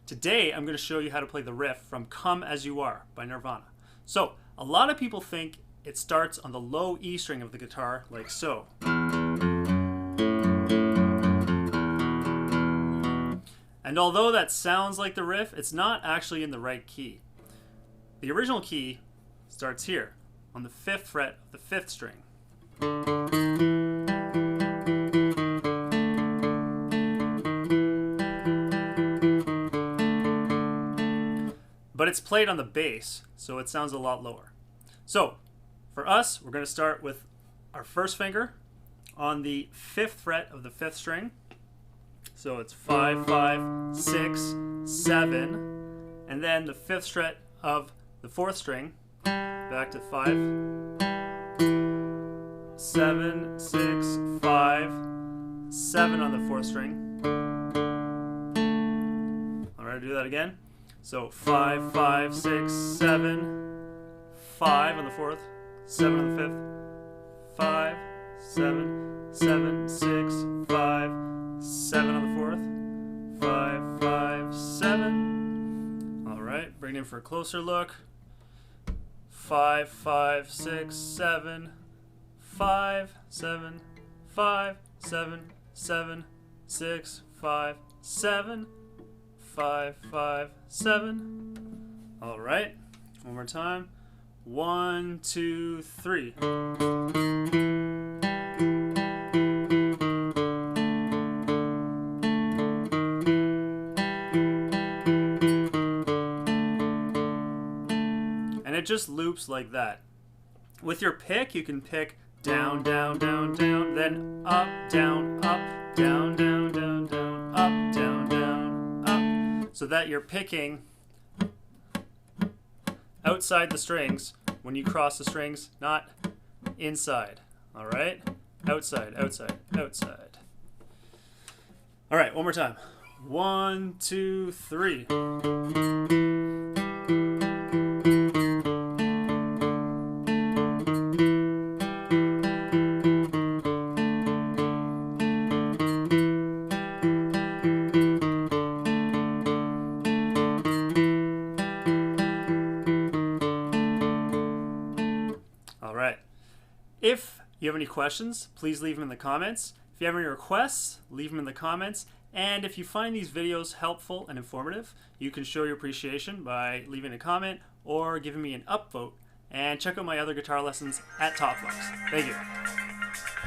Today I'm going to show you how to play the riff from Come As You Are by Nirvana. So, a lot of people think it starts on the low E string of the guitar, like so. And although that sounds like the riff, it's not actually in the right key. The original key starts here, on the 5th fret of the 5th string. But it's played on the bass, so it sounds a lot lower. So, for us, we're going to start with our first finger on the 5th fret of the 5th string. So it's 5, 5, 6, 7, and then the 5th fret of the 4th string, back to 5, 7, 6, 5, 7 on the 4th string. Alright, do that again. So 5, 5, 6, 7, 5 on the 4th, 7 on the 5th, 5, 7, 7, 6, 5, 7 on the 4th, 5, 5, 7. Alright, bring it in for a closer look. 5, 5, 6, 7, 5, 7, 5, 7, 7, 6, 5, 7, 5, 5, 7. Alright, one more time. 1, 2, 3. And it just loops like that. With your pick, you can pick down, down, down, down, then up, down, up, down, down, down, down, up, down, down, up, so that you're picking outside the strings when you cross the strings, not inside. All right? Outside, outside, outside. All right, one more time. 1, 2, 3. Alright, if you have any questions, please leave them in the comments. If you have any requests, leave them in the comments. And if you find these videos helpful and informative, you can show your appreciation by leaving a comment or giving me an upvote. And check out my other guitar lessons at Topflex. Thank you.